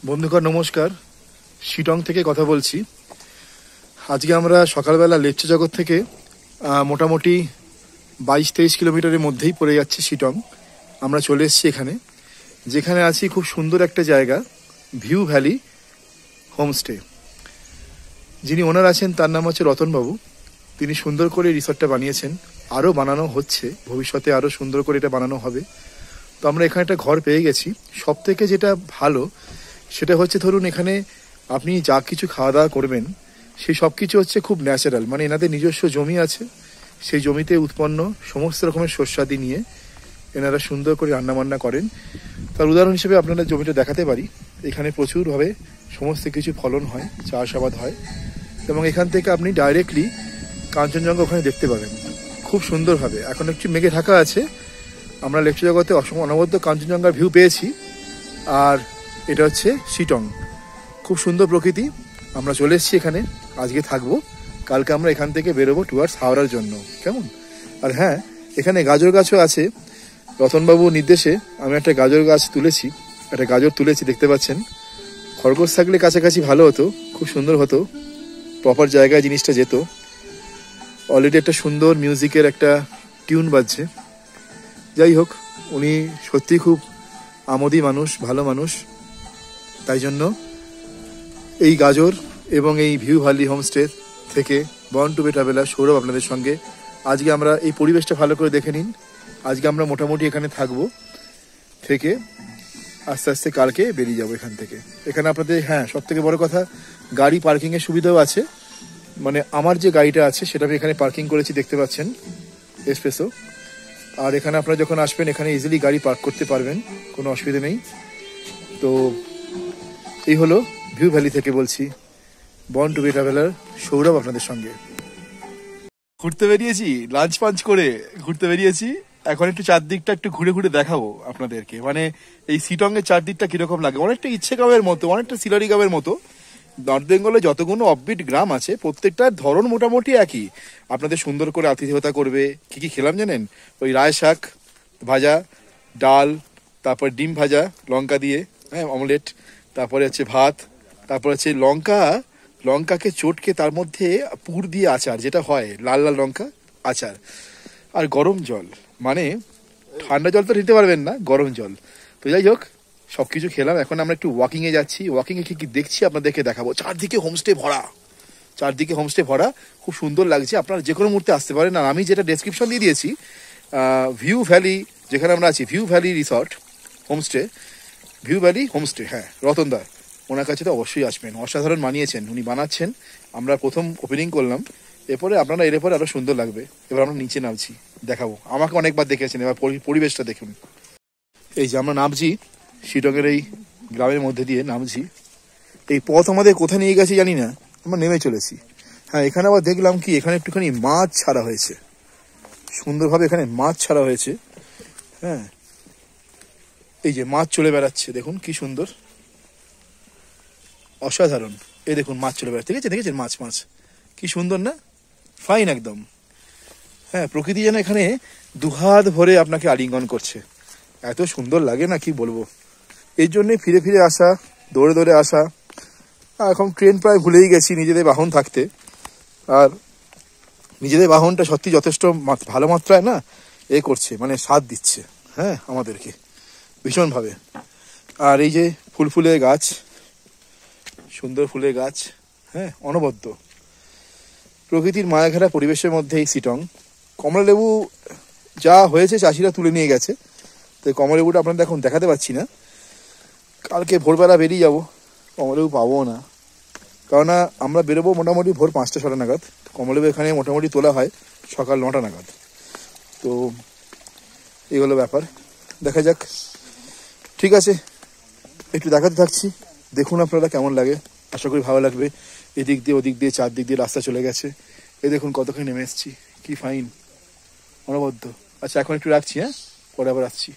বন্ধুগণ নমস্কার, শিটং থেকে কথা বলছি। আজকে আমরা সকালবেলা লেপচা জগৎ থেকে মোটামুটি 22-23 কিলোমিটারের মধ্যেই পড়ে যাচ্ছে শিটং। আমরা চলে এসেছি এখানে, যেখানে আছি খুব সুন্দর একটা জায়গা, ভিউ ভ্যালি হোমস্টে। যিনি ওনার আছেন তার নাম হচ্ছে রতনবাবু। তিনি সুন্দর করে রিসর্টটা বানিয়েছেন, আরও বানানো হচ্ছে, ভবিষ্যতে আরও সুন্দর করে এটা বানানো হবে। তো আমরা এখানে একটা ঘর পেয়ে গেছি। সব থেকে যেটা ভালো সেটা হচ্ছে, ধরুন এখানে আপনি যা কিছু খাওয়া দাওয়া করবেন সেই সব কিছু হচ্ছে খুব ন্যাচারাল, মানে এনাদের নিজস্ব জমি আছে, সেই জমিতে উৎপন্ন সমস্ত রকমের শস্যাদি নিয়ে এনারা সুন্দর করে রান্নাবান্না করেন। তার উদাহরণ হিসেবে আপনারা জমিটা দেখাতে পারি। এখানে প্রচুরভাবে সমস্ত কিছু ফলন হয়, চাষাবাদ হয়, এবং এখান থেকে আপনি ডাইরেক্টলি কাঞ্চনজঙ্ঘা ওখানে দেখতে পাবেন খুব সুন্দরভাবে। এখন একটু মেঘে ঢাকা আছে। আমরা লেপচা জগতে অনবদ্য কাঞ্চনজঙ্ঘার ভিউ পেয়েছি। আর এটা হচ্ছে শিটং, খুব সুন্দর প্রকৃতি। আমরা চলে এসেছি এখানে, আজকে থাকবো, কালকে আমরা এখান থেকে বেরোবো টুয়ার্ডস হাওড়ার জন্য। কেমন? আর হ্যাঁ, এখানে গাজর গাছও আছে। রতনবাবুর নির্দেশে আমি একটা গাজর গাছ তুলেছি, একটা গাজর তুলেছি, দেখতে পাচ্ছেন। খরগোশ থাকলে কাছাকাছি ভালো হতো, খুব সুন্দর হতো, প্রপার জায়গায় জিনিসটা যেত। অলরেডি একটা সুন্দর মিউজিকের একটা টিউন বাজছে। যাই হোক, উনি সত্যি খুব আমোদি মানুষ, ভালো মানুষ। তাই জন্য এই গাজর এবং এই ভিউ ভ্যালি হোমস্টে থেকে born to be traveller Sourav আপনাদের সঙ্গে। আজকে আমরা এই পরিবেশটা ভালো করে দেখে নিন। আজকে আমরা মোটামুটি এখানে থাকবো, থেকে আস্তে আস্তে কালকে বেরিয়ে যাবো এখান থেকে। এখানে আপনাদের হ্যাঁ, সব থেকে বড় কথা, গাড়ি পার্কিংয়ের সুবিধাও আছে। মানে আমার যে গাড়িটা আছে সেটা আমি এখানে পার্কিং করেছি, দেখতে পাচ্ছেন, এসপ্রেসো। আর এখানে আপনারা যখন আসবেন এখানে ইজিলি গাড়ি পার্ক করতে পারবেন, কোনো অসুবিধা নেই। তো এই হলো ভিউ ভ্যালি থেকে বলছি, born to be traveller Sourav আপনাদের সঙ্গে। ঘুরতে বেরিয়েছি, লাঞ্চ পাঞ্চ করে ঘুরতে বেরিয়েছি। এখন একটু চারদিকটা একটু ঘুরে ঘুরে দেখাবো আপনাদেরকে। মানে এই শিটং এর চারদিকটা কিরকম লাগে, অনেকটা ইচ্ছেগাঁওয়ের মতো, অনেকটা সিলারিগাঁওয়ের মতো। নর্থ বেঙ্গলে যতগুলো অফবিট গ্রাম আছে প্রত্যেকটার ধরন মোটামুটি একই। আপনাদের সুন্দর করে আতিথেয়তা করবে। কি কি খেলাম জানেন? ওই রায় শাক ভাজা, ডাল, তারপর ডিম ভাজা লঙ্কা দিয়ে, হ্যাঁ, অমলেট, তারপরে হচ্ছে ভাত, তারপর হচ্ছে লঙ্কাকে চটকে তার মধ্যে পুর দিয়ে আচার, যেটা হয় লাল লাল লঙ্কা আচার, আর গরম জল। মানে ঠান্ডা জল তো নিতে পারবেন না, গরম জল। তো যাই হোক, সব কিছু খেলাম। এখন আমরা একটু ওয়াকিংয়ে যাচ্ছি। ওয়াকিংয়ে কি কি দেখছি আপনাদেরকে দেখাবো। চারদিকে হোমস্টে ভরা, চারদিকে হোমস্টে ভরা, খুব সুন্দর লাগছে। আপনারা যে কোনো মুহূর্তে আসতে পারেন। আর আমি যেটা ডেসক্রিপশন দিয়ে দিয়েছি, ভিউ ভ্যালি যেখানে আমরা আছি, view valley resort homestay, view Valley homestay, হ্যাঁ, রতনদা, ওনার কাছে তো অবশ্যই আসবেন। অসাধারণ বানিয়েছেন, উনি বানাচ্ছেন। আমরা প্রথম ওপেনিং করলাম, এরপরে আপনারা এরপরে আরও সুন্দর লাগবে। এবার আমরা নিচে নামছি, দেখাবো। আমাকে অনেকবার দেখেছেন, এবার পরিবেশটা দেখুন। এই যে আমরা নামছি শিটংয়ের এই গ্রামের মধ্যে দিয়ে নামছি। এই পথ আমাদের কোথায় নিয়ে গেছে জানি না, আমরা নেমে চলেছি। হ্যাঁ, এখানে আবার দেখলাম কি, এখানে একটুখানি মাছ ছাড়া হয়েছে, সুন্দরভাবে এখানে মাছ ছাড়া হয়েছে। হ্যাঁ, এই যে মাছ চলে বেড়াচ্ছে, দেখুন কি সুন্দর, অসাধারণ। এই দেখুন মাছ চলে বেড়াচ্ছে, দেখেছেন মাছ, মাছ কি সুন্দর না, ফাইন একদম। হ্যাঁ, প্রকৃতি যেন এখানে দুহাত ভরে আপনাকে আলিঙ্গন করছে, এত সুন্দর লাগে না, কি বলবো। এই জন্যে ফিরে ফিরে আসা, দৌড়ে দৌড়ে আসা। এখন ট্রেন প্রায় ভুলেই গেছি নিজেদের বাহন থাকতে। আর নিজেদের বাহনটা সত্যি যথেষ্ট ভালো মাত্রায় না করছে, মানে সাথ দিচ্ছে, হ্যাঁ, আমাদেরকে ভীষণভাবে। আর এই যে ফুলের গাছ, সুন্দর ফুলের গাছ, হ্যাঁ, অনবদ্য প্রকৃতির মায়াঘেরা পরিবেশের মধ্যে এই শিটং। কমলা লেবু যা হয়েছে চাষিরা তুলে নিয়ে গেছে, তো কমলা লেবুটা আপনাদের এখন দেখাতে পাচ্ছি না। কালকে ভোরবেলা বেরিয়ে যাবো, কমলা লেবু পাবো না, কেননা আমরা বেরোবো মোটামুটি ভোর 5টা-6টা নাগাদ। কমলা লেবু এখানে মোটামুটি তোলা হয় সকাল 9টা নাগাদ। তো এই হলো ব্যাপার, দেখা যাক। ঠিক আছে, একটু দেখাতে থাকছি, দেখুন আপনারা কেমন লাগে। আশা করি ভালো লাগবে। এদিক দিয়ে ওদিক দিয়ে চারদিক দিয়ে রাস্তা চলে গেছে। এই দেখুন কতখানি নেমে এসেছি, কি ফাইন, অনবদ্য। আচ্ছা, এখন একটু রাখছি, হ্যাঁ, পরে আবার আসছি।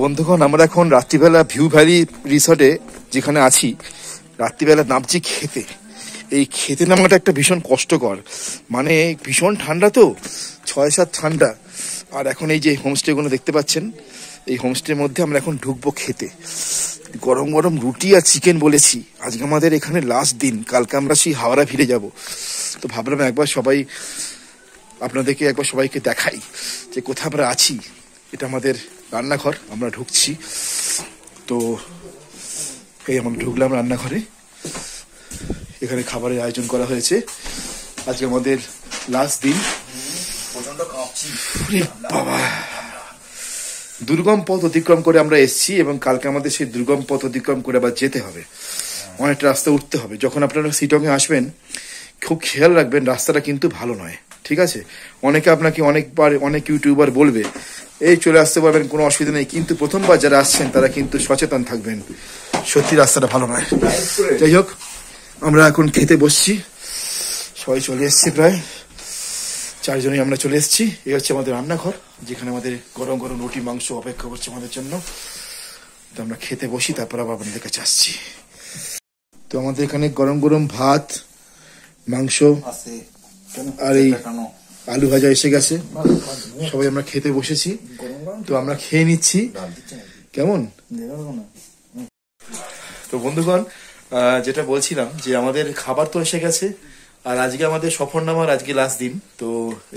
বন্ধুগণ, আমরা এখন রাত্রিবেলা ভিউ ভ্যালি রিসর্টে যেখানে আছি, রাত্রিবেলা নামছি খেতে। এই খেতে নামাটা একটা ভীষণ কষ্টকর, মানে ভীষণ ঠান্ডা তো, 6-7 ঠান্ডা। আর এখন এই যে হোমস্টেগুলো দেখতে পাচ্ছেন, এই হোমস্টের মধ্যে আমরা এখন ঢুকবো খেতে। গরম গরম রুটি আর চিকেন বলেছি। আজকে আমাদের এখানে লাস্ট দিন, কালকে আমরা সেই হাওড়া ফিরে যাব। তো ভাবলাম একবার আপনাদেরকে একবার সবাইকে দেখাই যে কোথায় আমরা আছি। এটা আমাদের রান্নাঘর, আমরা ঢুকছি। তো এই আমরা ঢুকলাম রান্নাঘরে। এখানে খাবারের আয়োজন করা হয়েছে। আজকে আমাদের লাস্ট দিন। বাবা, দুর্গম পথ অতিক্রম করে আমরা এসেছি এবং কালকে আমাদের সেই দুর্গম পথ অতিক্রম করে আবার যেতে হবে, অনেকটা রাস্তা উঠতে হবে। যখন আপনারা শিটংয়ে আসবেন খুব খেয়াল রাখবেন, রাস্তাটা কিন্তু ভালো নয়, ঠিক আছে? অনেকে আপনাকে অনেক ইউটিউবার বলবে এই চলে আসতে পারবেন, কোনো অসুবিধা নেই, কিন্তু প্রথমবার যারা আসছেন তারা কিন্তু সচেতন থাকবেন, সত্যি রাস্তাটা ভালো নয়। যাই হোক, আমরা এখন খেতে বসছি, সবাই চলে এসছি, প্রায় 4 জনই আমরা চলে এসেছি। এই হচ্ছে আমাদের রান্নাঘর, যেখানে আমাদের গরম গরম রুটি মাংস অপেক্ষা করছে আমাদের জন্য। তো আমরা খেতে বসি, তারপর আবার আপনাদের কাছে আসছি। তো আমাদের এখানে গরম গরম ভাত, মাংস আর এই আলু ভাজা এসে গেছে। সবাই আমরা খেতে বসেছি, তো আমরা খেয়ে নিচ্ছি। কেমন? তো বন্ধুগণ, যেটা বলছিলাম যে আমাদের খাবার তো এসে গেছে, আর আজকে আমাদের সফরনামার আজকে লাস্ট দিন। তো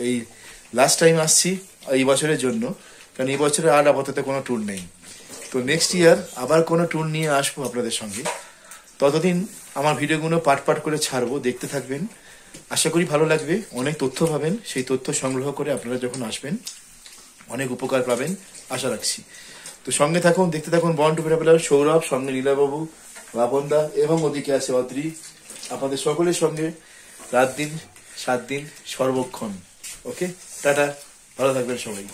এই লাস্ট টাইম আসছি এই বছরের জন্য, কারণ এই বছরে আর আপাতত কোনো ট্যুর নেই। তো নেক্সট ইয়ার আবার কোনো ট্যুর নিয়ে আসবো আপনাদের সঙ্গে। ততদিন আমার ভিডিওগুলো পার্ট করে ছাড়বো, দেখতে থাকবেন। আশা করি ভালো লাগবে, অনেক তথ্য পাবেন। সেই তথ্য সংগ্রহ করে আপনারা যখন আসবেন অনেক উপকার পাবেন আশা রাখছি। তো সঙ্গে থাকুন, দেখতে থাকুন বন্ড টু ট্রাভেলার। সৌরভ, সঙ্গে লীলাবাবু, বাপনদা এবং ওদিকে আছে অদ্রি, আপনাদের সকলের সঙ্গে রাত দিন 7 দিন সর্বক্ষণ। ওকে, টাটা, ভালো থাকবেন সবাই।